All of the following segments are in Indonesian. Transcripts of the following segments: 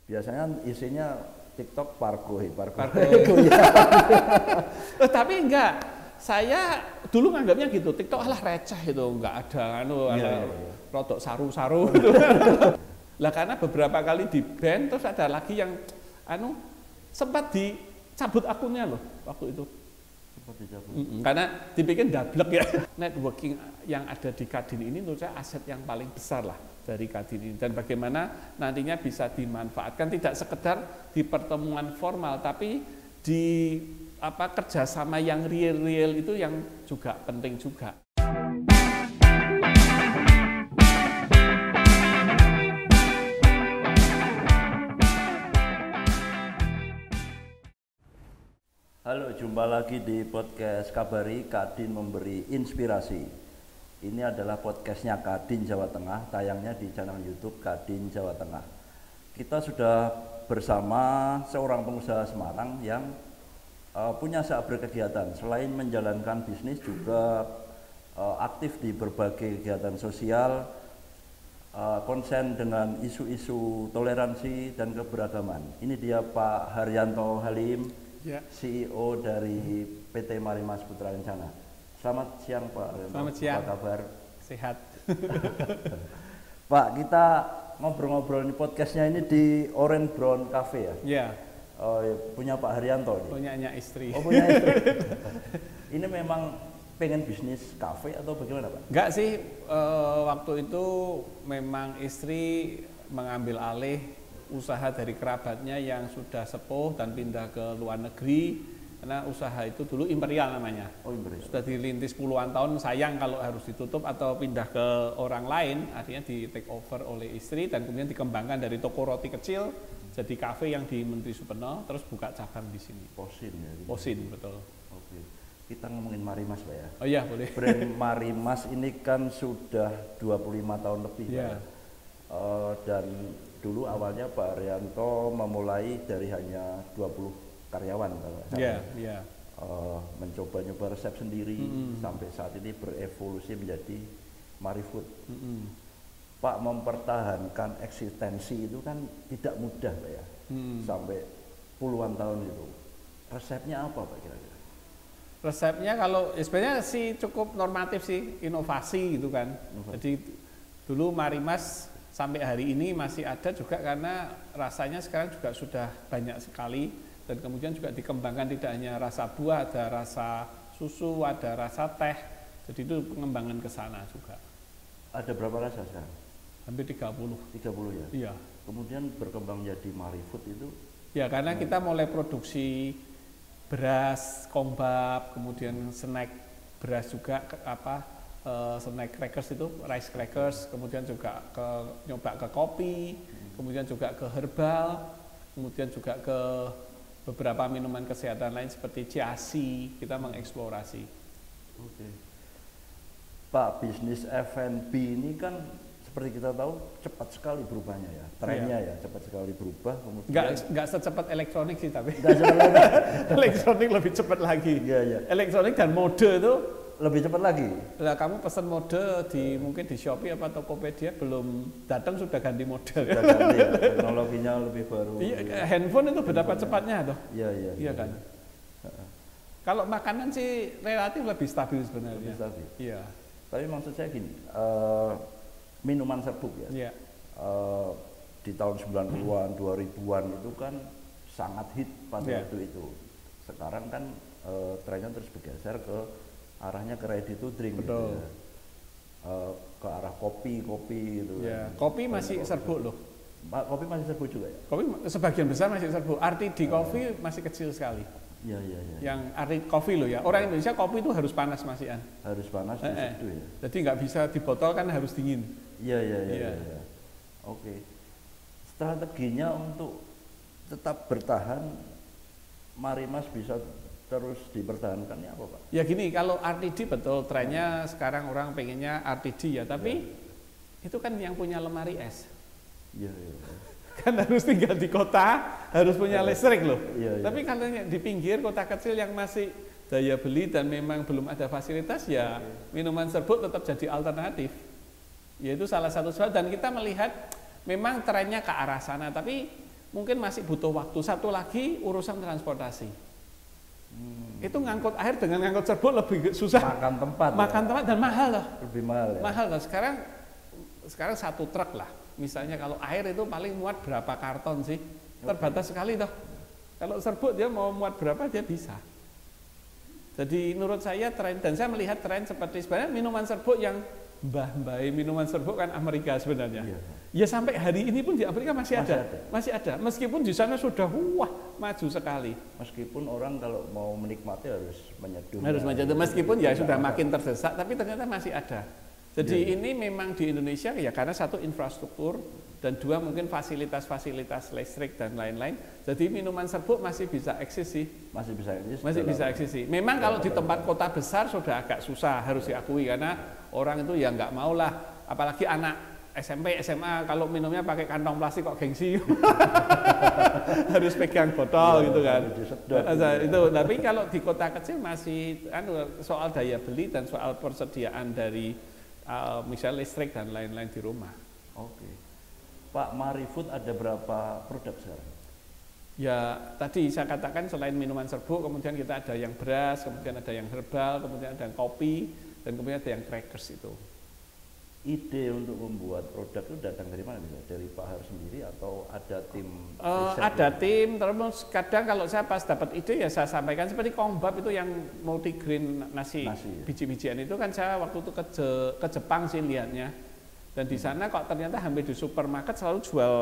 Biasanya isinya TikTok parkour. Tapi enggak, saya dulu nganggapnya gitu, TikTok alah receh itu, enggak ada rodok saru-saru gitu. Lah karena beberapa kali di ban, terus ada lagi yang sempat dicabut akunnya loh waktu itu. Karena dipikir dablek ya. Networking yang ada di Kadin ini menurut saya aset yang paling besar lah dari Kadin ini, dan bagaimana nantinya bisa dimanfaatkan tidak sekedar di pertemuan formal, tapi di kerjasama yang real itu yang juga penting juga. Halo, jumpa lagi di podcast Kabari Kadin Memberi Inspirasi. Ini adalah podcastnya Kadin Jawa Tengah, tayangnya di channel YouTube Kadin Jawa Tengah. Kita sudah bersama seorang pengusaha Semarang yang punya saat berkegiatan. Selain menjalankan bisnis juga aktif di berbagai kegiatan sosial, konsen dengan isu-isu toleransi dan keberagaman. Ini dia Pak Haryanto Halim, ya. CEO dari PT Marimas Putra Rencana. Selamat siang Pak Haryanto. Selamat siang. Apa kabar? Sehat. Pak, kita ngobrol-ngobrol di podcastnya ini di Orange Brown Cafe ya? Iya. Oh, punya Pak Haryanto nih. Punyanya istri. Oh, punya istri. Ini memang pengen bisnis kafe atau bagaimana Pak? Enggak sih, waktu itu memang istri mengambil alih usaha dari kerabatnya yang sudah sepuh dan pindah ke luar negeri, karena usaha itu dulu Imperial namanya. Oh, Imperial. Sudah dirintis puluhan tahun, sayang kalau harus ditutup atau pindah ke orang lain, artinya di take over oleh istri dan kemudian dikembangkan dari toko roti kecil jadi kafe yang di Menteri Supeno, terus buka cabang di sini. Posin ya? Posin, betul. Oke. Kita ngomongin Marimas Pak ya? Oh iya, boleh. Brand Marimas ini kan sudah 25 tahun lebih Pak ya? Dan dulu awalnya Pak Haryanto memulai dari hanya 20 karyawan kalau saya. Mencoba-nyoba resep sendiri sampai saat ini berevolusi menjadi Marifood. Pak, mempertahankan eksistensi itu kan tidak mudah Pak ya, sampai puluhan tahun itu. Resepnya apa Pak kira-kira? Resepnya kalau sebenarnya sih cukup normatif sih, inovasi gitu kan. Jadi dulu Marimas sampai hari ini masih ada juga karena rasanya sekarang juga sudah banyak sekali, dan kemudian juga dikembangkan tidak hanya rasa buah, ada rasa susu, ada rasa teh. Jadi itu pengembangan ke sana juga. Ada berapa rasa sekarang? Hampir 30. 30 ya? Iya. Kemudian berkembang jadi Marifood itu? Ya, karena kita mulai produksi beras, kombab, kemudian snack beras juga, snack crackers itu, rice crackers, kemudian juga nyoba ke kopi, kemudian juga ke herbal, kemudian juga ke beberapa minuman kesehatan lain seperti CIASI, kita mengeksplorasi. Oke. Pak, bisnis F&B ini kan seperti kita tahu cepat sekali berubahnya ya, trennya ya cepat sekali berubah. Kemudian nggak secepat elektronik sih, tapi elektronik lebih cepat lagi. Iya. Elektronik dan mode itu lebih cepat lagi. Lah kamu pesan mode mungkin di Shopee apa Tokopedia, belum datang sudah ganti model. Sudah ganti ya, teknologinya lebih baru. Iya, handphone itu berapa cepatnya toh? Iya kan. Kalau makanan sih relatif lebih stabil sebenarnya. Lebih stabil. Iya. Tapi maksud saya gini, minuman serbuk ya. Iya. Di tahun 90-an, 2000-an itu kan sangat hit pada waktu itu. Sekarang kan trennya terus bergeser ke arahnya ke ready to drink. Betul. Gitu ya. Ke arah kopi gitu. Ya, kopi masih serbuk loh. Kopi masih serbuk juga ya? Kopi sebagian besar masih serbuk. Arti di kopi masih kecil sekali. Iya. Yang arti kopi loh ya. Orang Indonesia kopi itu harus panas masian. Harus panas itu ya. Jadi nggak bisa dibotol kan, harus dingin. Iya. Oke. Strateginya untuk tetap bertahan Marimas bisa terus dipertahankannya apa Pak? Ya gini, kalau RTD betul trennya sekarang orang pengennya RTD ya, tapi itu kan yang punya lemari es. Iya. Kan harus tinggal di kota, harus punya listrik loh. Iya. Tapi kalau di pinggir kota kecil yang masih daya beli dan memang belum ada fasilitas, ya minuman serbuk tetap jadi alternatif. Ya itu salah satu sebab, dan kita melihat memang trennya ke arah sana, tapi mungkin masih butuh waktu. Satu lagi urusan transportasi. Itu ngangkut air dengan ngangkut serbuk lebih susah. Makan tempat dan mahal loh. Lebih mahal ya. Mahal loh. Sekarang satu truk lah. Misalnya kalau air itu paling muat berapa karton sih? Terbatas sekali toh. Kalau serbuk dia mau muat berapa dia bisa. Jadi menurut saya tren, dan saya melihat tren seperti sebenarnya minuman serbuk yang mbah-mbah minuman serbuk kan Amerika sebenarnya. Iya. Ya sampai hari ini pun di Amerika masih ada. Meskipun di sana sudah maju sekali. Meskipun orang kalau mau menikmati harus menyeduh. Meskipun ya sudah makin terdesak, tapi ternyata masih ada. Jadi ini memang di Indonesia ya karena satu infrastruktur dan dua mungkin fasilitas-fasilitas listrik dan lain-lain. Jadi minuman serbuk masih bisa eksis sih. Masih bisa eksis sih. Memang kalau di tempat kota besar sudah agak susah harus diakui karena orang itu ya nggak mau lah. Apalagi anak SMP, SMA kalau minumnya pakai kantong plastik kok gengsi. Harus pegang botol gitu kan. Itu. Tapi kalau di kota kecil masih soal daya beli dan soal persediaan dari misalnya listrik dan lain-lain di rumah. Oke. Pak Marifood ada berapa produk sekarang? Ya tadi saya katakan selain minuman serbuk, kemudian kita ada yang beras, kemudian ada yang herbal, kemudian ada yang kopi, dan kemudian ada yang crackers itu. Ide untuk membuat produk itu datang dari mana? Dari Pak Har sendiri atau ada tim? Ada tim, terus kadang kalau saya pas dapat ide ya saya sampaikan seperti Kongbap itu yang multigrain nasi ya? Biji-bijian itu kan saya waktu itu ke Jepang sih lihatnya. Dan di sana kok ternyata hampir di supermarket selalu jual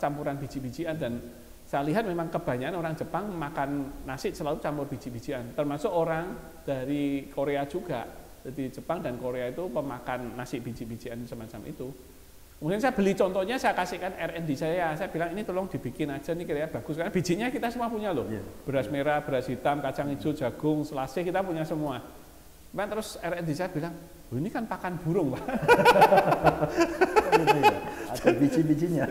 campuran biji-bijian dan saya lihat memang kebanyakan orang Jepang makan nasi selalu campur biji-bijian, termasuk orang dari Korea juga. Jadi Jepang dan Korea itu pemakan nasi biji-bijian semacam itu. Kemudian saya beli contohnya, saya kasihkan R&D saya bilang ini tolong dibikin aja nih kira-kira bagus karena bijinya kita semua punya loh. Beras merah, beras hitam, kacang hijau, jagung, selasih kita punya semua. Nah, terus R&D saya bilang, ini kan pakan burung, Pak. Ada biji-bijinya.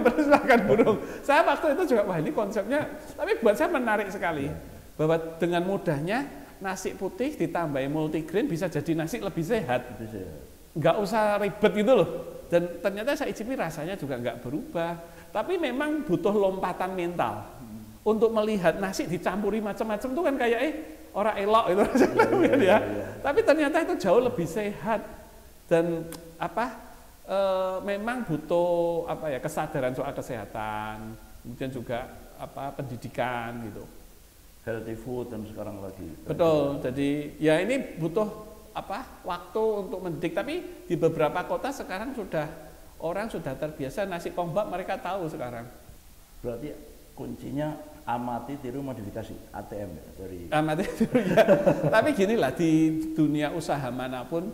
Terus pakan burung. Saya waktu itu juga, wah ini konsepnya, tapi buat saya menarik sekali. Bahwa dengan mudahnya nasi putih ditambahin multigrain bisa jadi nasi lebih sehat. Nggak usah ribet gitu loh. Dan ternyata saya icipi rasanya juga nggak berubah. Tapi memang butuh lompatan mental. Untuk melihat nasi dicampuri macam-macam itu kan kayak orang elok itu ya. Tapi ternyata itu jauh lebih sehat. Dan memang butuh kesadaran soal kesehatan. Kemudian juga pendidikan gitu. Healthy food dan sekarang lagi. Betul. Jadi ya ini butuh waktu untuk mendidik. Tapi di beberapa kota sekarang orang sudah terbiasa nasi Kongbap mereka tahu sekarang. Berarti kuncinya amati tiru modifikasi ATM ya dari. Amati tiru ya. Tapi ginilah di dunia usaha manapun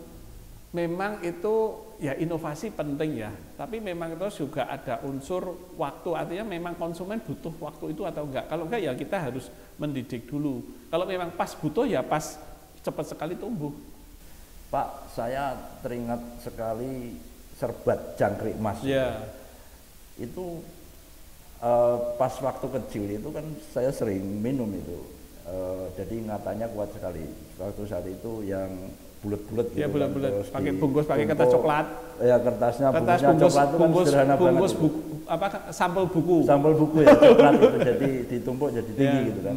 memang itu ya inovasi penting ya. Tapi memang itu juga ada unsur waktu. Artinya memang konsumen butuh waktu itu atau enggak. Kalau enggak ya kita harus mendidik dulu. Kalau memang pas butuh ya pas cepat sekali tumbuh. Pak, saya teringat sekali serbat jangkrik mas. Ya. Itu pas waktu kecil itu kan saya sering minum itu. Jadi ingatannya kuat sekali. Waktu saat itu yang bulat-bulat gitu. Ya bulat-bulat. Pakai bungkus pakai kertas coklat. Ya kertasnya bungkus coklat itu kan sederhana bungkus banget. Sampel buku. Sampel buku ya coklat itu jadi ditumpuk jadi tinggi gitu kan.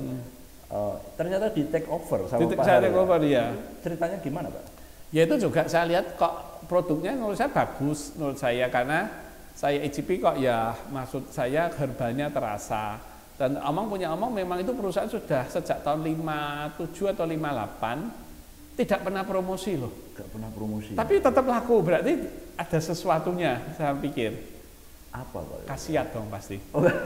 Ternyata di take over sama Pak Har. Take over ya. Ceritanya gimana Pak? Ya itu juga saya lihat kok produknya menurut saya bagus menurut saya karena saya icipi kok ya maksud saya herbalnya terasa. Dan punya memang itu perusahaan sudah sejak tahun 57 atau 58 tidak pernah promosi loh. Tidak pernah promosi. Tapi tetap laku, berarti ada sesuatunya saya pikir. Apa Pak? Khasiat dong pasti.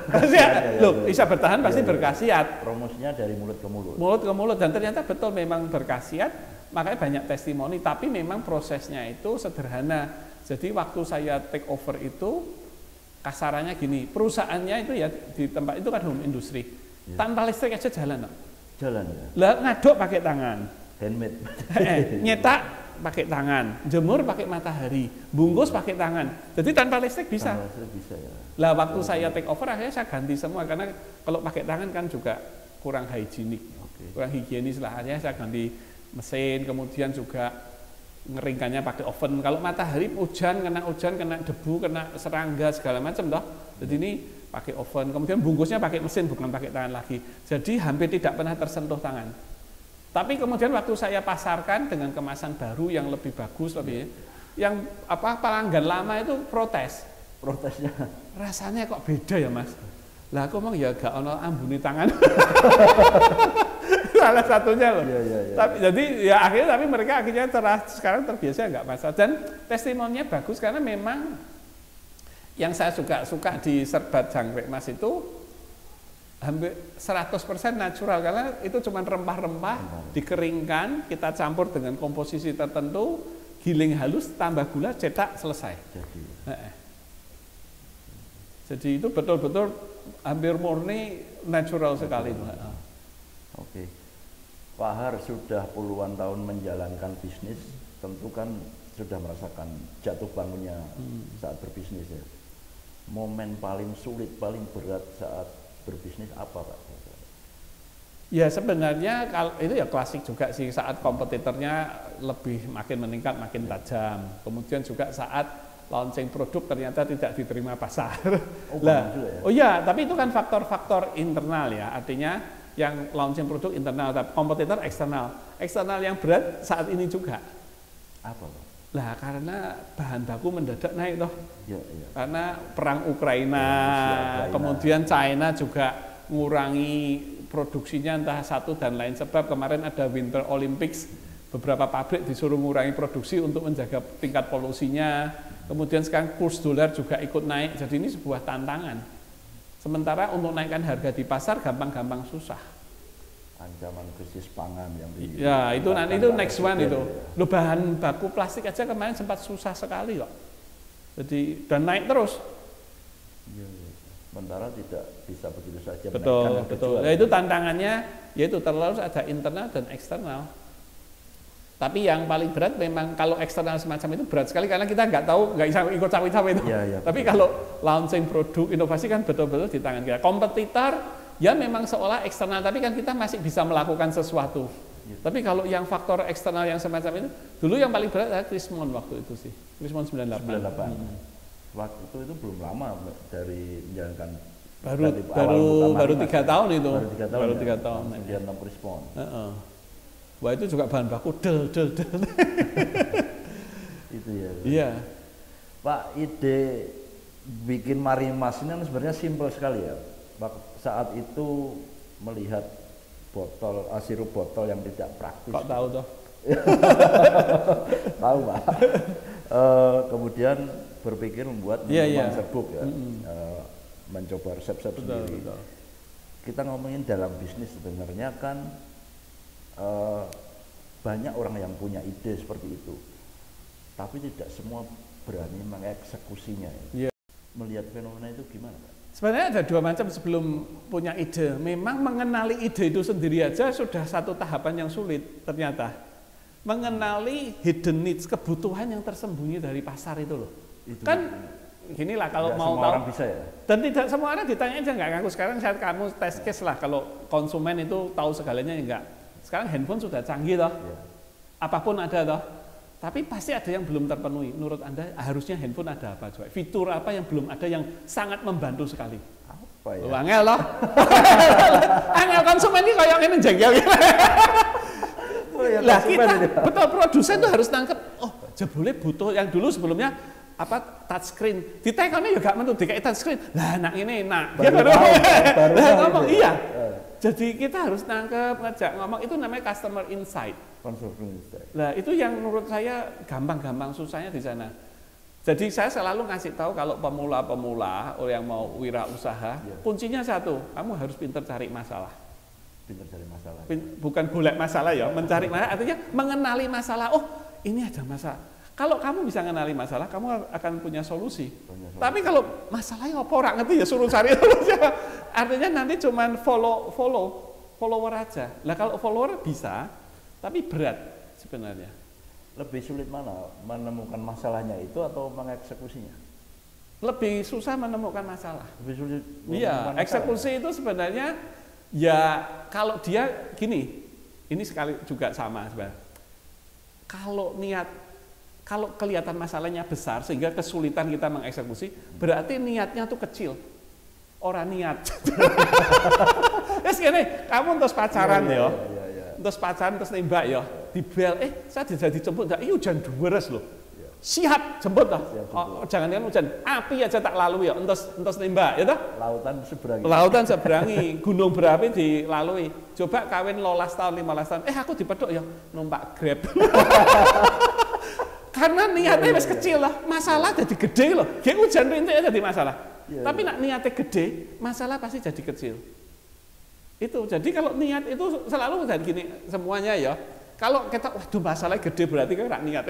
Khasiat. Loh, bisa bertahan pasti berkhasiat. Promosinya dari mulut ke mulut. Mulut ke mulut dan ternyata betul memang berkhasiat, makanya banyak testimoni, tapi memang prosesnya itu sederhana. Jadi waktu saya take over itu kasarannya gini, perusahaannya itu ya di tempat itu kan home industry. Tanpa listrik aja jalan, no? Jalan ya. Lah ngaduk pakai tangan. Handmade. Nyetak pakai tangan, jemur pakai matahari, bungkus pakai tangan. Jadi tanpa listrik bisa. Tanpa listrik bisa ya. Lah waktu saya take over akhirnya saya ganti semua karena kalau pakai tangan kan juga kurang higienik, kurang higienis lah. Akhirnya saya ganti mesin, kemudian juga ngeringkannya pakai oven. Kalau matahari hujan, kena debu, kena serangga segala macam toh. Jadi ini pakai oven, kemudian bungkusnya pakai mesin bukan pakai tangan lagi. Jadi hampir tidak pernah tersentuh tangan. Tapi kemudian waktu saya pasarkan dengan kemasan baru yang lebih bagus, lebih yang pelanggan lama itu protesnya. Rasanya kok beda ya Mas? Lah aku ngomong ya gak ono ambune tangan. Salah satunya loh. Tapi jadi ya tapi mereka akhirnya sekarang terbiasa nggak masalah. Dan testimoninya bagus karena memang yang saya suka di serbat jangkrik Mas itu hampir 100% natural karena itu cuma rempah-rempah dikeringkan, kita campur dengan komposisi tertentu, giling halus, tambah gula, cetak, selesai. Jadi itu betul-betul hampir murni natural sekali. Oke. Pak Har sudah puluhan tahun menjalankan bisnis, tentu kan sudah merasakan jatuh bangunnya saat berbisnis ya. Momen paling sulit, paling berat saat berbisnis apa Pak? Ya sebenarnya kalau itu ya klasik juga sih, saat kompetitornya lebih makin meningkat, makin tajam. Kemudian juga saat launching produk ternyata tidak diterima pasar. Oh ya, tapi itu kan faktor-faktor internal ya, artinya yang launching produk internal, tapi kompetitor eksternal. Eksternal yang berat saat ini juga. Apa Pak? Lah karena bahan baku mendadak naik toh. Ya. Karena perang Ukraina, kemudian China juga ngurangi produksinya entah satu dan lain sebab. Kemarin ada Winter Olympics, beberapa pabrik disuruh ngurangi produksi untuk menjaga tingkat polusinya. Kemudian sekarang kurs dolar juga ikut naik, jadi ini sebuah tantangan. Sementara untuk naikkan harga di pasar gampang-gampang susah. Ancaman krisis pangan yang ya itu nanti itu next one itu. Lo bahan baku plastik aja kemarin sempat susah sekali kok. Jadi dan naik terus. Sementara tidak bisa begitu saja. Betul. Nah, itu tantangannya, yaitu terlalu ada internal dan eksternal. Tapi yang paling berat memang kalau eksternal semacam itu berat sekali karena kita nggak tahu, nggak bisa ikut cawe-cawe itu. Tapi kalau launching produk inovasi kan betul-betul di tangan kita. Kompetitor ya memang seolah eksternal, tapi kan kita masih bisa melakukan sesuatu. Tapi kalau yang faktor eksternal yang semacam itu, dulu yang paling berat adalah Krismon waktu itu sih. Krismon 98. Waktu itu belum lama dari menjalankan baru 3 tahun itu. Baru 3 tahun. Kemudian Krismon. Wah itu juga bahan baku del. Itu ya. Iya. Pak, ide bikin Marimas ini kan sebenarnya simpel sekali ya. Saat itu melihat sirup botol yang tidak praktis. Kok tahu toh? Tahu Pak. Kemudian berpikir membuat minuman serbuk ya. Mencoba resep-resep sendiri. Betul. Kita ngomongin dalam bisnis sebenarnya kan banyak orang yang punya ide seperti itu, tapi tidak semua berani mengeksekusinya. Melihat fenomena itu gimana Pak? Sebenarnya ada dua macam sebelum punya ide. Memang mengenali ide itu sendiri aja sudah satu tahapan yang sulit ternyata. Mengenali hidden needs, kebutuhan yang tersembunyi dari pasar itu loh. Kan ginilah kalau mau tahu. Orang bisa ya? Dan tidak semua orang ditanya aja nggak ngaku. Sekarang saat kamu test case lah, kalau konsumen itu tahu segalanya enggak. Sekarang handphone sudah canggih toh, apapun ada toh, tapi pasti ada yang belum terpenuhi. Menurut Anda harusnya handphone ada apa coba? Fitur apa yang belum ada yang sangat membantu sekali? Apa ya? Angel toh, angel konsumen ini kayak ini jengkel. Lah kita betul produsen tuh harus nangkep. Oh jebule butuh yang dulu sebelumnya apa touchscreen. Di tekonnya juga mentu dikai touchscreen. Lah nak ini nak. Dia baru ngomong iya. Jadi kita harus nangkep, ngajak ngomong, itu namanya customer insight. Nah itu yang menurut saya gampang-gampang susahnya di sana. Jadi saya selalu ngasih tahu kalau pemula-pemula yang mau wirausaha, kuncinya satu, kamu harus pintar cari masalah. Pintar cari masalah. Bukan golek masalah ya, mencari masalah artinya mengenali masalah. Oh ini ada masalah. Kalau kamu bisa mengenali masalah, kamu akan punya solusi. Tapi kalau masalahnya apa orang ngerti ya suruh cari solusi. Artinya nanti cuman follower aja. Lah kalau follower bisa, tapi berat sebenarnya. Lebih sulit mana? Menemukan masalahnya itu atau mengeksekusinya? Lebih susah menemukan masalah. Lebih sulit. Iya, eksekusi itu sebenarnya ya kalau dia gini, ini sekali juga sama sebenarnya. Kalau kelihatan masalahnya besar sehingga kesulitan kita mengeksekusi, berarti niatnya tuh kecil. orang niat. Wis kene, kamu terus pacaran ya. Terus pacaran terus nembak ya. Dibel, saya jadi jemput enggak? Iya hujan deres loh. Siap jemput lah. Jangan hujan, api aja tak lalui ya. Entos nembak ya toh? Lautan seberangi, gunung berapi dilalui. Coba kawin 12 tahun, 15 tahun. Aku dipedok ya numpak Grab. Karena niatnya wis kecil lah, masalah jadi gede loh. Kayak hujan rintik jadi masalah. Tapi nak niatnya gede, masalah pasti jadi kecil. Itu jadi kalau niat itu selalu jadi gini semuanya ya. Kalau kita waduh masalahnya gede berarti kan nggak niat.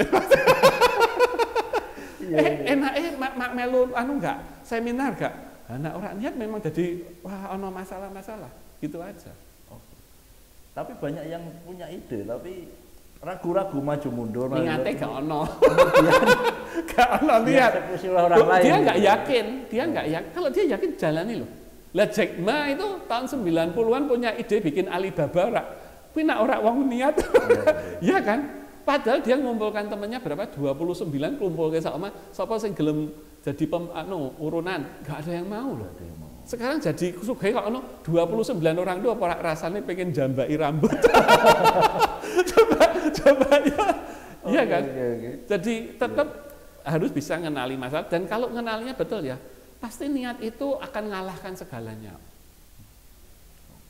Mak melu enggak seminar enggak. Anak orang niat memang jadi wah ono masalah-masalah gitu aja. Tapi banyak yang punya ide tapi ragu-ragu maju mundur. Niatnya gak ono. Gak ono niat. Dia nggak yakin, Kalau dia yakin jalani loh. Lah Jack Ma itu tahun 90-an punya ide bikin Alibaba tapi nak orang wong niat. Ya kan? Padahal dia ngumpulkan temennya berapa? 29 kumpul ke sama sapa sing gelem jadi urunan, enggak ada yang mau loh. Sekarang jadi sugih kok 29 orang tuh apa rasanya pengen jambai rambut. coba ya. Iya kan? Jadi tetap harus bisa mengenali masalah dan kalau mengenalinya betul ya, pasti niat itu akan mengalahkan segalanya.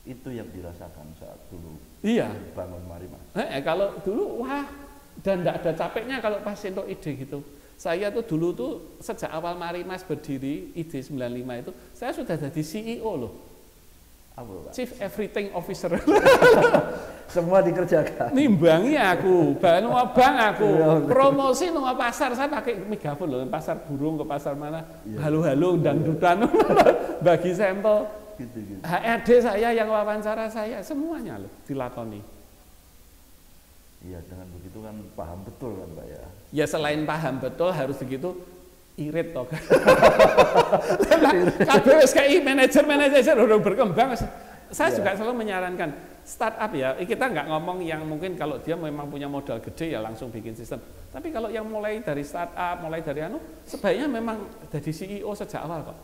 Itu yang dirasakan saat dulu. Iya. Bangun Marimas. Kalau dulu wah dan tidak ada capeknya kalau pas untuk ide gitu. Saya tuh dulu tuh sejak awal Marimas berdiri ide 95 itu saya sudah jadi CEO loh. Apa, Pak? Chief Everything Officer. Semua dikerjakan. Nimbangi aku, bank aku, promosi nang pasar saya pakai megafon loh, pasar burung ke pasar mana, halo-halo dangdutan, bagi sampel. Gitu. HRD saya yang wawancara saya semuanya loh dilakoni. Iya, dengan begitu kan paham betul kan Pak ya. Ya selain paham betul harus begitu irit toh. Kabeh wis kayak manajer udah berkembang. Saya juga selalu menyarankan startup ya, kita nggak ngomong yang mungkin kalau dia memang punya modal gede ya langsung bikin sistem. Tapi kalau yang mulai dari startup, mulai dari sebaiknya memang jadi CEO sejak awal kok.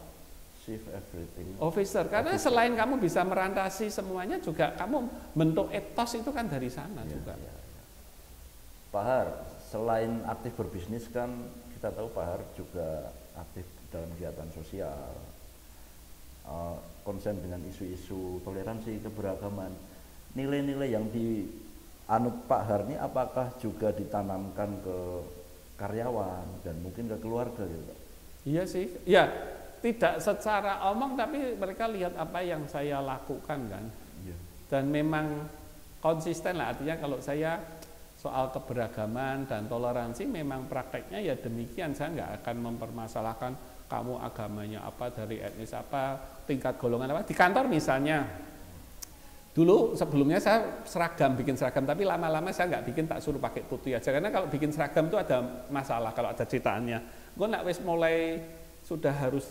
Chief Everything Officer, karena selain kamu bisa merantasi semuanya juga kamu bentuk etos itu kan dari sana juga. Ya. Pak Har, selain aktif berbisnis kan kita tahu Pak Har juga aktif dalam kegiatan sosial, konsen dengan isu-isu toleransi, keberagaman. Nilai-nilai yang dianut Pak Har ini apakah juga ditanamkan ke karyawan dan mungkin ke keluarga gitu Pak? Iya sih, ya tidak secara omong tapi mereka lihat apa yang saya lakukan kan. Dan memang konsisten lah, artinya kalau saya soal keberagaman dan toleransi memang prakteknya ya demikian. Saya nggak akan mempermasalahkan kamu agamanya apa, dari etnis apa, tingkat golongan apa. Di kantor misalnya, dulu sebelumnya saya bikin seragam, tapi lama-lama saya nggak bikin, tak suruh pakai putih aja. Karena kalau bikin seragam itu ada masalah kalau ada citaannya. Gue nak wis mulai sudah harus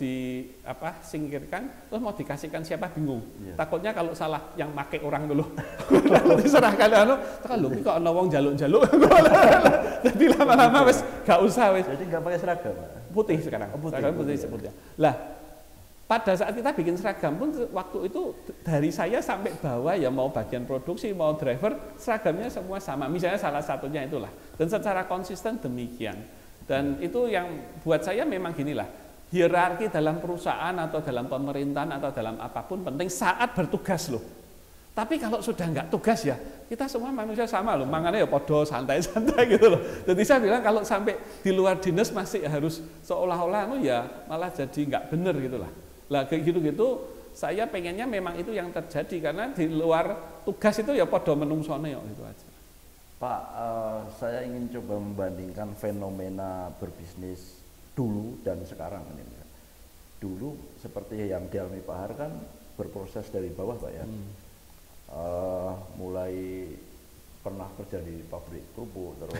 singkirkan, terus mau dikasihkan siapa bingung. Takutnya kalau salah yang pakai orang dulu. Lalu diserahkan lho kok ana wong jaluk-jaluk. Jadi lama-lama wis gak usah wis. Jadi enggak pakai seragam. Putih sekarang. Seragam putih sebutnya. Lah, pada saat kita bikin seragam pun waktu itu dari saya sampai bawah ya mau bagian produksi, mau driver, seragamnya semua sama. Misalnya salah satunya itulah. Dan secara konsisten demikian. Dan itu yang buat saya memang ginilah. Hierarki dalam perusahaan atau dalam pemerintahan atau dalam apapun penting saat bertugas loh. Tapi kalau sudah nggak tugas ya, kita semua manusia sama loh, makanya ya podo santai-santai gitu loh. Jadi saya bilang kalau sampai di luar dinas masih harus seolah-olah ya malah jadi nggak bener gitu lah. Lah kayak gitu-gitu saya pengennya memang itu yang terjadi karena di luar tugas itu ya podo menungsone ya gitu aja. Pak, saya ingin coba membandingkan fenomena berbisnis dulu dan sekarang ini. Dulu seperti yang dialami Pak Har kan berproses dari bawah Pak ya. Mulai pernah kerja di pabrik kerupuk terus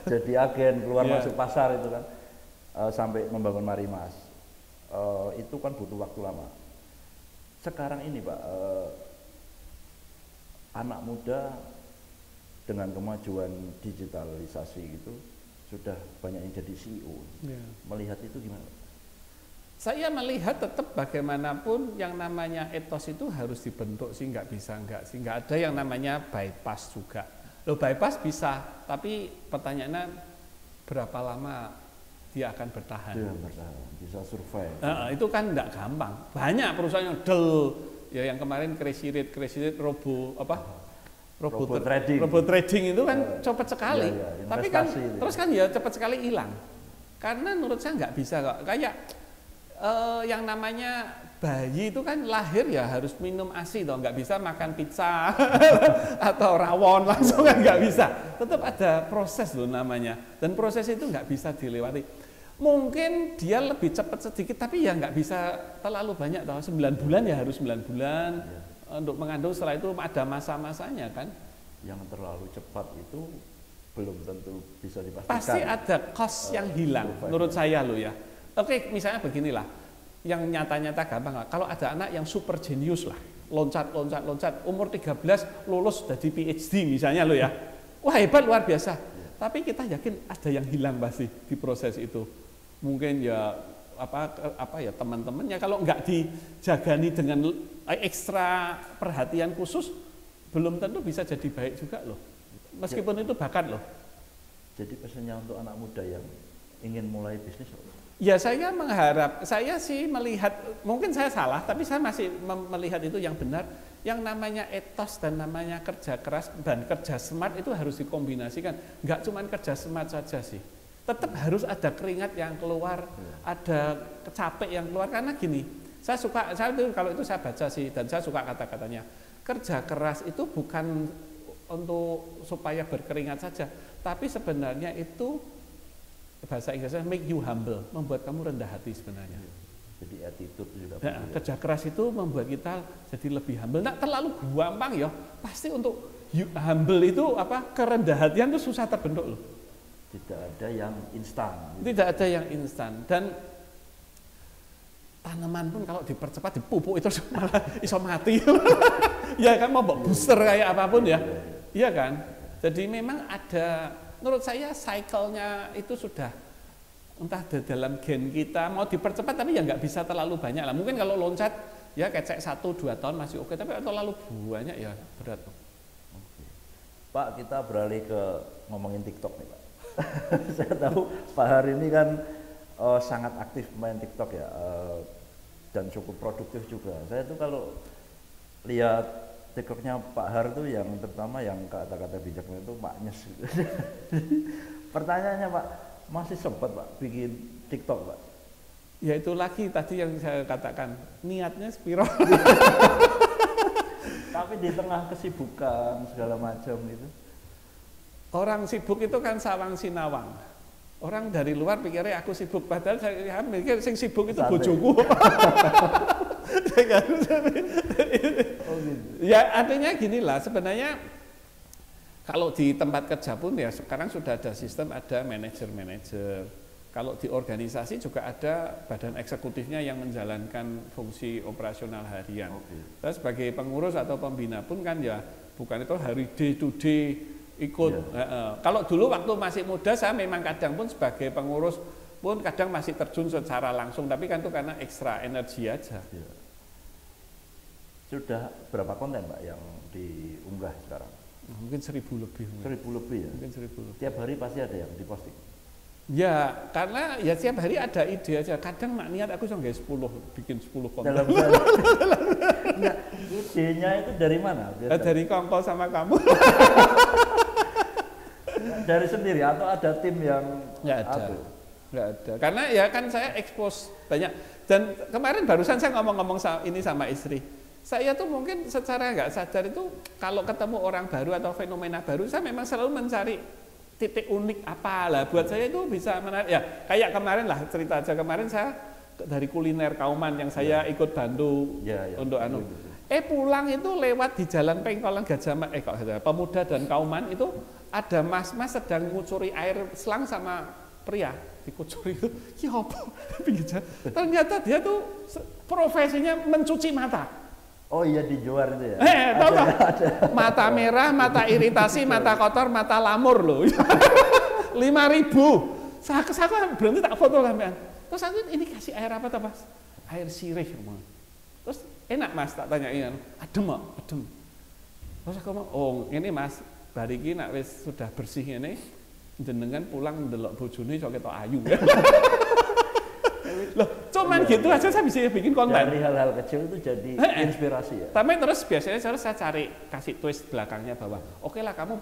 jadi agen keluar masuk pasar itu kan sampai membangun Marimas. Itu kan butuh waktu lama. Sekarang ini Pak, anak muda dengan kemajuan digitalisasi itu sudah banyak yang jadi CEO. Melihat itu gimana? Saya melihat tetap bagaimanapun yang namanya etos itu harus dibentuk sih, nggak bisa nggak sih, nggak ada yang namanya bypass juga. Loh bypass bisa, tapi pertanyaannya berapa lama dia akan bertahan? Dia bertahan, bisa survive. Itu kan nggak gampang. Banyak perusahaan yang ya yang kemarin crazy rate robot trading itu kan cepat sekali. Tapi kan terus kan ya cepat sekali hilang. Karena menurut saya nggak bisa kok. Kayak yang namanya bayi itu kan lahir ya harus minum ASI toh, nggak bisa makan pizza atau rawon langsung kan nggak bisa. Tetap ada proses loh namanya, dan proses itu nggak bisa dilewati. Mungkin dia lebih cepat sedikit, tapi ya nggak bisa terlalu banyak toh. 9 bulan ya harus 9 bulan untuk mengandung, setelah itu ada masa-masanya kan. Yang terlalu cepat itu belum tentu bisa dipastikan. Pasti ada cost yang hilang menurut saya loh ya. Oke, misalnya beginilah, yang nyata-nyata gampang lah. Kalau ada anak yang super jenius lah, loncat, umur 13 lulus jadi PhD misalnya lo ya, wah hebat luar biasa. Tapi kita yakin ada yang hilang pasti di proses itu. Mungkin ya apa ya teman-temannya kalau nggak dijagani dengan ekstra perhatian khusus, belum tentu bisa jadi baik juga loh. Meskipun itu bakat loh. Jadi pesannya untuk anak muda yang ingin mulai bisnis. Ya saya mengharap, saya sih melihat, mungkin saya salah, tapi saya masih melihat itu yang benar. Yang namanya etos dan namanya kerja keras dan kerja smart itu harus dikombinasikan. Nggak cuma kerja smart saja sih. Tetap harus ada keringat yang keluar, ada capek yang keluar. Karena gini, kalau itu saya baca sih, dan saya suka kata-katanya. Kerja keras itu bukan untuk supaya berkeringat saja, tapi sebenarnya itu bahasa Inggrisnya make you humble, membuat kamu rendah hati sebenarnya. Jadi attitude juga. Kerja keras itu membuat kita jadi lebih humble. Nggak terlalu gampang ya. Pasti untuk humble itu kerendah hatian itu susah terbentuk loh. Tidak ada yang instan. Tidak ada yang instan. Dan tanaman pun kalau dipercepat dipupuk itu malah iso mati. Ya kan mau booster kayak apapun ya. Iya kan? Jadi memang ada, menurut saya cycle-nya itu sudah entah dalam gen kita mau dipercepat, tapi ya nggak bisa terlalu banyak lah. Mungkin kalau loncat ya kecek 1-2 tahun masih oke, tapi kalau terlalu banyak ya berat. Oke. Pak, kita beralih ke ngomongin TikTok nih Pak. Saya tahu Pak Har ini kan sangat aktif main TikTok ya, dan cukup produktif juga. Saya tuh kalau lihat TikToknya Pak Har tuh yang terutama yang kata-kata bijaknya itu maknyes gitu. Pertanyaannya Pak, masih sempat Pak bikin TikTok Pak? Ya itu lagi tadi yang saya katakan, niatnya spiro. Tapi di tengah kesibukan segala macam gitu. Orang sibuk itu kan sawang sinawang. Orang dari luar pikirnya aku sibuk, padahal saya mikir sing sibuk itu bojoku. Ya artinya gini lah, sebenarnya kalau di tempat kerja pun ya sekarang sudah ada sistem, ada manajer-manajer. Kalau di organisasi juga ada badan eksekutifnya yang menjalankan fungsi operasional harian. Saya sebagai pengurus atau pembina pun kan ya bukan itu hari day to day ikut. Kalau dulu waktu masih muda saya memang kadang pun sebagai pengurus pun kadang masih terjun secara langsung, tapi kan itu karena ekstra energi aja. Sudah berapa konten Pak yang diunggah sekarang? Mungkin 1000 lebih. 1000 lebih ya? Mungkin 1000 lebih. Tiap hari pasti ada yang diposting? Ya, karena ya tiap hari ada ide aja. Kadang mak niat aku sampai 10, bikin 10 konten. Nah, idenya itu dari mana? Dari Kongko sama kamu. Dari sendiri atau ada tim yang? Nggak ada. Nggak ada. Karena ya kan saya expose banyak. Dan kemarin barusan saya ngomong-ngomong ini sama istri. Saya tuh mungkin secara nggak sadar itu kalau ketemu orang baru atau fenomena baru, saya memang selalu mencari titik unik apa lah. Buat saya itu bisa menarik. Ya kayak kemarin lah, cerita aja kemarin saya dari kuliner Kauman yang saya ikut bantu untuk anu. Pulang itu lewat di jalan Pengkolan Gajah Pemuda dan Kauman itu ada mas-mas sedang ngucuri air selang sama pria dikucuri itu. Ya apa? Ternyata dia tuh profesinya mencuci mata. Oh iya di Johar itu ya? Tahu ada. Mata merah, mata iritasi, mata kotor, mata lamur loh. 5.000. Saya berhenti tak foto sampean. Terus aku ini kasih air apa tuh Mas? Air sirih. Terus enak Mas, tak tanyain, adem kok, adem. Terus aku ngomong, oh ini Mas, bariki nak wis sudah bersih ini, jenengan pulang ndelok bojone iso ketok ayu. Loh, cuman gitu aja saya bisa bikin konten. Dari hal-hal kecil itu jadi inspirasi ya. Tapi terus biasanya saya cari kasih twist belakangnya bahwa oke lah kamu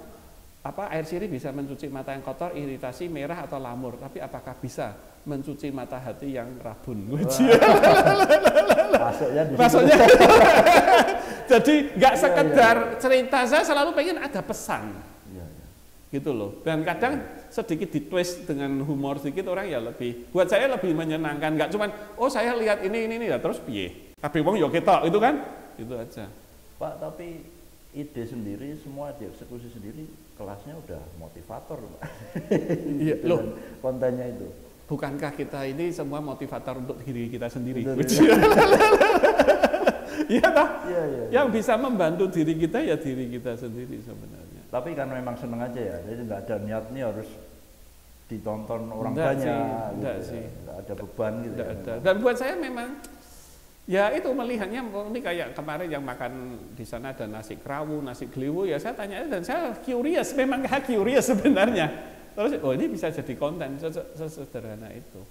air sirih bisa mencuci mata yang kotor, iritasi, merah atau lamur, tapi apakah bisa mencuci mata hati yang rabun? Masuknya. Jadi nggak sekedar cerita, saya selalu pengen ada pesan. Gitu loh. Dan kadang sedikit ditwist dengan humor sedikit, orang ya lebih, buat saya lebih menyenangkan, nggak cuman oh saya lihat ini ya terus piye. Tapi wong yo ketok itu kan, itu aja. Pak, tapi ide sendiri semua dieksekusi sendiri, kelasnya udah motivator, Pak. Iya, loh, kontennya itu. Bukankah kita ini semua motivator untuk diri kita sendiri? Iya toh? Iya. Yang bisa membantu diri kita ya diri kita sendiri sebenarnya. Tapi kan memang seneng aja ya, jadi nggak ada niat nih harus ditonton orang banyak, enggak gitu sih. Nggak ada beban gitu. Enggak ada. Dan buat saya memang ya itu melihatnya ini kayak kemarin yang makan di sana ada nasi kerawu, nasi geliwu, ya saya tanya dan saya curious, memang curious sebenarnya. Terus oh ini bisa jadi konten sesederhana itu.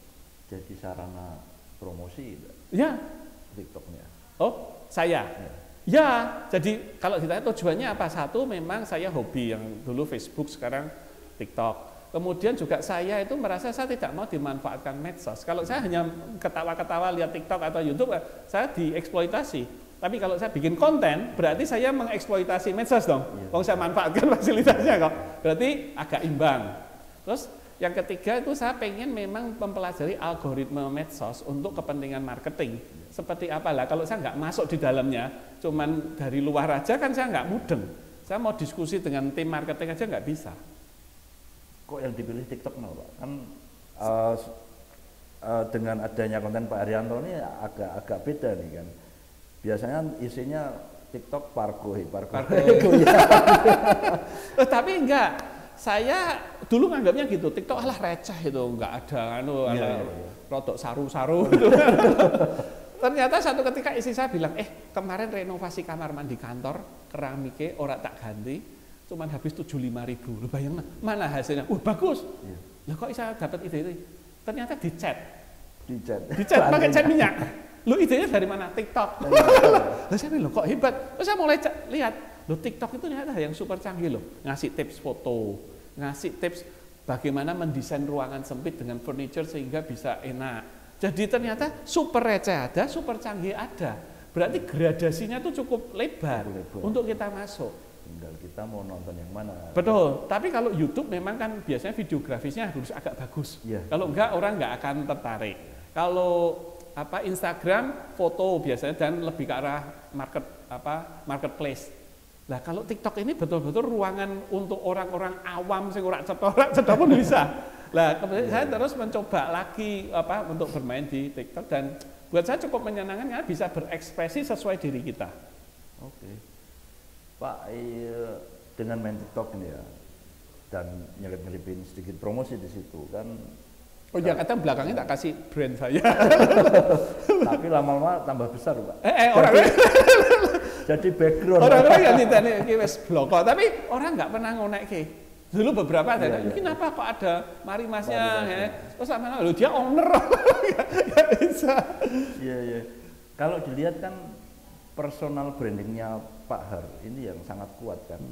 Jadi sarana promosi ya TikToknya. Oh saya ya jadi kalau ditanya tujuannya apa, satu memang saya hobi yang dulu Facebook sekarang TikTok. Kemudian juga saya itu merasa saya tidak mau dimanfaatkan medsos. Kalau saya hanya ketawa-ketawa lihat TikTok atau YouTube, saya dieksploitasi. Tapi kalau saya bikin konten, berarti saya mengeksploitasi medsos dong. Kalau saya manfaatkan fasilitasnya kok, berarti agak imbang. Terus yang ketiga itu saya pengen memang mempelajari algoritma medsos untuk kepentingan marketing. Seperti apalah, kalau saya nggak masuk di dalamnya, cuman dari luar aja kan saya nggak mudeng. Saya mau diskusi dengan tim marketing aja nggak bisa. Kok yang dipilih TikTok Pak? Kan dengan adanya konten Pak Arianto ini agak beda nih kan. Biasanya isinya TikTok parkour. Tapi enggak. Saya dulu nganggapnya gitu, TikTok alah receh itu, enggak ada rodok saru-saru gitu. Ternyata satu ketika istri saya bilang, kemarin renovasi kamar mandi kantor, keramiknya ora tak ganti, cuman habis 75.000. Lu bayang mana hasilnya? Bagus. Ya kok bisa dapat ide itu? Ternyata dicat pakai cat minyak. Lu idenya dari mana? TikTok. Lah saya bilang kok hebat. Terus saya mulai lihat, lu TikTok itu ternyata yang super canggih loh. Ngasih tips foto, ngasih tips bagaimana mendesain ruangan sempit dengan furniture sehingga bisa enak. Jadi ternyata super receh ada, super canggih ada. Berarti gradasinya tuh cukup lebar. Untuk kita masuk. Tinggal kita mau nonton yang mana. Betul, tapi kalau YouTube memang kan biasanya videografisnya harus agak bagus. Kalau enggak orang enggak akan tertarik. Kalau Instagram foto biasanya dan lebih ke arah marketplace. Nah kalau TikTok ini betul-betul ruangan untuk orang-orang awam sing ora cetha pun bisa. Lah kemudian saya terus mencoba lagi untuk bermain di TikTok dan buat saya cukup menyenangkan karena bisa berekspresi sesuai diri kita. Oke. Pak, dengan main TikTok ini ya dan nyelip-nyelipin sedikit promosi di situ kan. Oh ya, kata belakangnya tak kasih brand saya. Tapi lama-lama tambah besar, Pak. Jadi background. Orang-orang yang ditanya wis bloko, tapi orang nggak pernah ngonekke. Dulu beberapa ada, kenapa kok ada Mari Masnya, terus sama dia owner, nggak bisa. Iya. Kalau dilihat kan personal brandingnya Pak Har ini yang sangat kuat kan,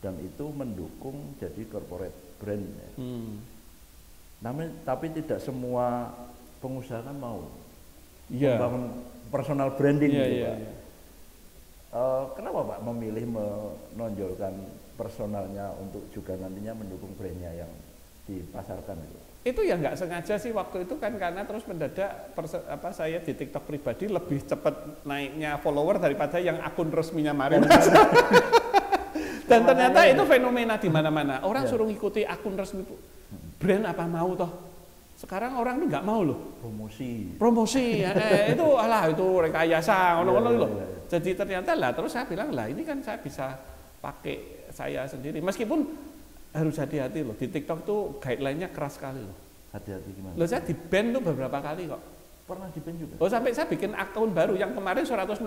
dan itu mendukung jadi corporate brand. Namun tapi tidak semua pengusaha kan mau membangun personal branding gitu Pak. Kenapa Pak memilih menonjolkan personalnya untuk juga nantinya mendukung brandnya yang dipasarkan itu? Itu ya nggak sengaja sih waktu itu kan karena terus mendadak saya di TikTok pribadi lebih cepat naiknya follower daripada yang akun resminya Mari Mas. Dan ternyata itu fenomena di mana-mana. Orang suruh ngikuti akun resmi brand apa mau toh. Sekarang orang tuh nggak mau loh. Promosi itu itu rekayasa ngono-ngono loh. Jadi ternyata lah terus saya bilang lah ini kan saya bisa pakai saya sendiri. Meskipun harus hati-hati loh, di TikTok tuh guideline-nya keras sekali loh. Hati-hati gimana? Loh, saya di-ban tuh beberapa kali kok. Pernah di-ban juga? Oh, sampai saya bikin akun baru yang kemarin 160.000,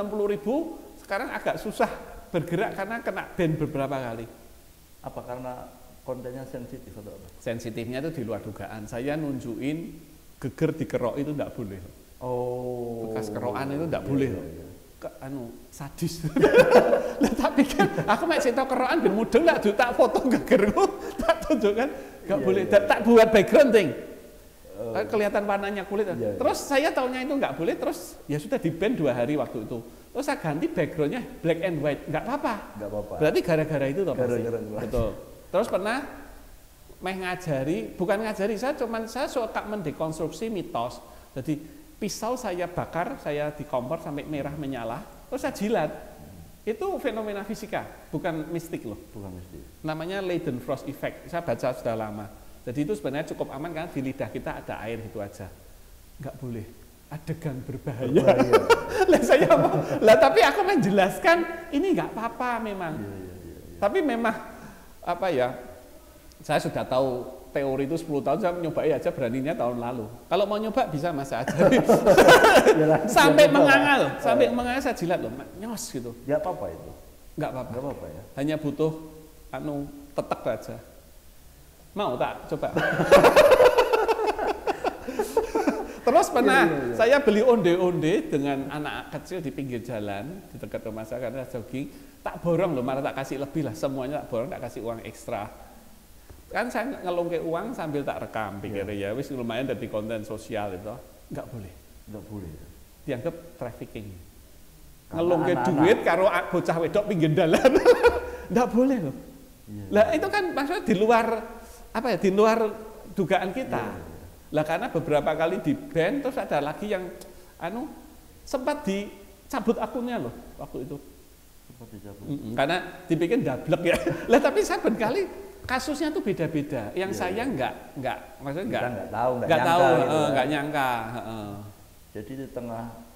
sekarang agak susah bergerak karena kena ban beberapa kali. Apa karena kontennya sensitif atau apa? Sensitifnya itu di luar dugaan. Saya nunjukin geger dikerok itu enggak boleh. Oh. Bekas kerokan itu enggak boleh. Iya. Sadis. Lah tapi kan aku mek cerita kerokan ben mudeng tak tak foto gegerku, tak tunjukkan enggak boleh. Tak buat background ting. Kelihatan warnanya kulit. Iya. Terus saya taunya itu enggak boleh, terus ya sudah di-ban 2 hari waktu itu. Terus saya ganti backgroundnya black and white, enggak apa-apa. Enggak apa-apa. Berarti gara-gara itu toh. Gara-gara itu. Betul. Terus pernah bukan ngajari, saya suka mendekonstruksi mitos. Jadi pisau saya bakar, saya di kompor sampai merah menyala, terus saya jilat. Itu fenomena fisika, bukan mistik loh. Bukan mistik. Namanya Leidenfrost Effect. Saya baca sudah lama. Jadi itu sebenarnya cukup aman karena di lidah kita ada air itu aja. Enggak boleh. Adegan berbahaya. Lah saya mau. Lah tapi aku menjelaskan ini enggak apa-apa memang. Iya. Tapi memang apa ya? Saya sudah tahu teori itu 10 tahun, saya nyobain aja beraninya tahun lalu. Kalau mau nyoba bisa Mas ajari. Sampai mengangal, saya jilat loh, nyos gitu. Ya apa-apa itu? Enggak apa-apa. Enggak apa-apa ya. Hanya butuh tetek aja. Mau tak coba? Terus pernah saya beli onde-onde dengan anak kecil di pinggir jalan di dekat rumah saya karena jogging, tak borong loh, malah tak kasih lebih lah, semuanya tak borong, tak kasih uang ekstra. Kan saya ngelungke uang sambil tak rekam, pikirnya ya wis lumayan dari konten sosial itu. Enggak boleh. Enggak boleh. Dianggap trafficking. Ngelungke duit karo bocah wedok pinggir dalan. Enggak boleh loh. Lah itu kan maksudnya di luar di luar dugaan kita. Lah karena beberapa kali di-ban, terus ada lagi yang sempat dicabut akunnya loh waktu itu. Sempat dicabut. Karena dibikin dablek ya. Lah tapi saben kali kasusnya tuh beda-beda. Yang saya maksudnya nggak nyangka. Jadi di tengah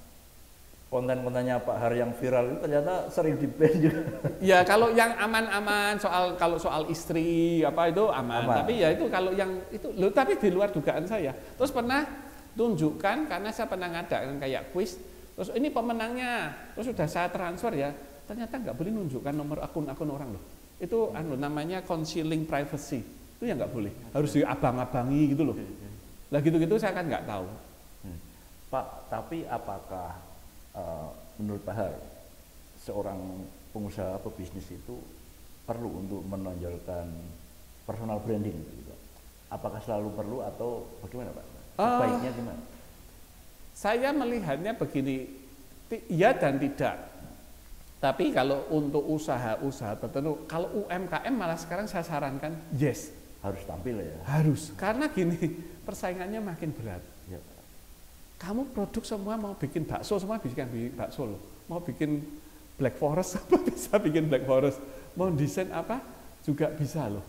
konten-kontennya Pak Har yang viral itu ternyata sering di-ban juga. Ya kalau yang aman-aman, kalau soal istri itu aman. Tapi ya itu kalau yang itu tapi di luar dugaan saya. Terus pernah tunjukkan karena saya pernah ngadakan kayak kuis. Terus ini pemenangnya, terus sudah saya transfer ya. Ternyata nggak boleh nunjukkan nomor akun orang loh. Itu namanya concealing privacy. Itu ya nggak boleh. Harus diabang-abangi gitu loh. Lah gitu-gitu saya kan nggak tahu. Pak, tapi apakah menurut Pak Har, seorang pengusaha pebisnis itu perlu untuk menonjolkan personal branding gitu? Apakah selalu perlu atau bagaimana Pak? Sebaiknya gimana? Saya melihatnya begini, ya dan tidak. Tapi kalau untuk usaha-usaha tertentu, kalau UMKM malah sekarang saya sarankan yes. Harus tampil ya? Harus, karena gini, persaingannya makin berat. Ya. Kamu produk semua mau bikin bakso, semua bikin bakso loh. Mau bikin Black Forest, bisa bikin Black Forest. Mau desain apa, juga bisa loh.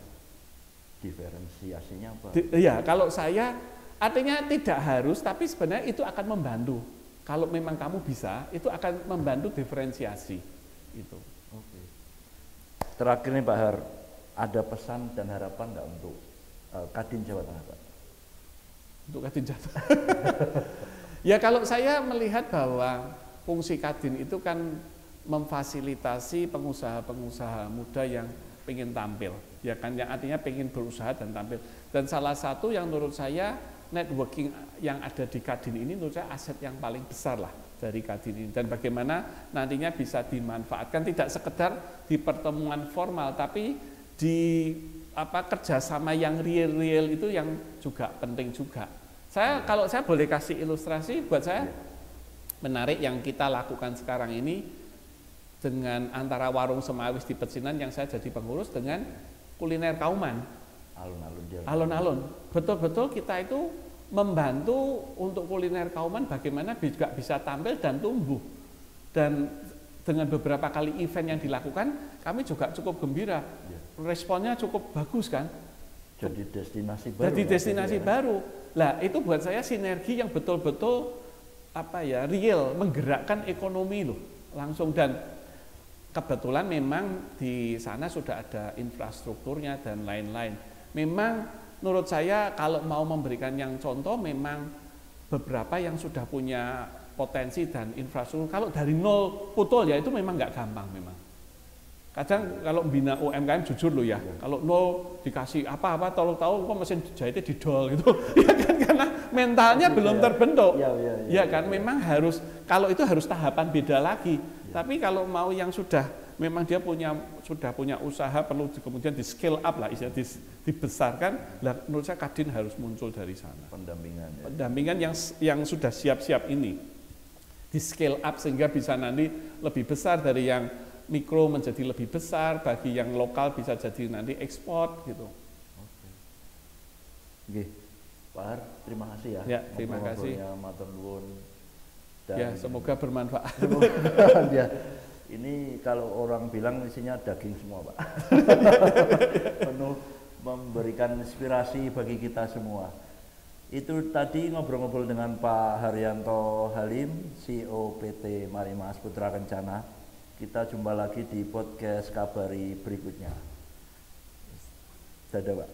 Diferensiasinya apa? Iya, kalau saya, artinya tidak harus, tapi sebenarnya itu akan membantu. Kalau memang kamu bisa, itu akan membantu diferensiasi. Itu. Oke. Terakhir nih Pak Har, ada pesan dan harapan nggak untuk Kadin Jawa Tengah Pak? Untuk Kadin Jawa Tengah. Ya kalau saya melihat bahwa fungsi Kadin itu kan memfasilitasi pengusaha-pengusaha muda yang ingin tampil, ya kan, yang artinya ingin berusaha dan tampil. Dan salah satu yang menurut saya networking yang ada di Kadin ini menurut saya aset yang paling besar lah dari Kadin ini. Dan bagaimana nantinya bisa dimanfaatkan tidak sekedar di pertemuan formal, tapi di kerjasama yang real itu yang juga penting juga. Kalau saya boleh kasih ilustrasi, buat saya menarik yang kita lakukan sekarang ini dengan antara warung Semawis di Pecinan yang saya jadi pengurus dengan kuliner Kauman. Alun-alun. Betul-betul kita itu membantu untuk kuliner Kauman bagaimana juga bisa tampil dan tumbuh. Dan dengan beberapa kali event yang dilakukan, kami juga cukup gembira. Responnya cukup bagus kan? Jadi destinasi baru. Jadi destinasi baru. Lah itu buat saya sinergi yang betul-betul real, menggerakkan ekonomi loh langsung. Dan kebetulan memang di sana sudah ada infrastrukturnya dan lain-lain. Memang menurut saya kalau mau memberikan yang contoh memang beberapa yang sudah punya potensi dan infrastruktur. Kalau dari nol putul ya itu memang nggak gampang memang. Kadang kalau bina UMKM jujur loh ya, kalau nol dikasih apa-apa tahu-tahu kok mesin jahitnya didol gitu, ya kan karena mentalnya belum terbentuk, ya kan memang harus kalau itu harus tahapan beda lagi. Tapi kalau mau yang sudah memang dia sudah punya usaha perlu kemudian di scale up lah, istilah dibesarkan, lah menurut saya Kadin harus muncul dari sana. Pendampingan yang sudah siap-siap ini di scale up sehingga bisa nanti lebih besar dari yang mikro menjadi lebih besar, bagi yang lokal bisa jadi nanti ekspor gitu. Oke. Pak Har, terima kasih ya. Ya, terima kasih. Matur nuwun. Ya, semoga bermanfaat. Ya. Ini kalau orang bilang isinya daging semua, Pak. Penuh memberikan inspirasi bagi kita semua. Itu tadi ngobrol-ngobrol dengan Pak Haryanto Halim, CEO PT Marimas Putra Kencana. Kita jumpa lagi di podcast Kabari berikutnya. Dadah, Pak.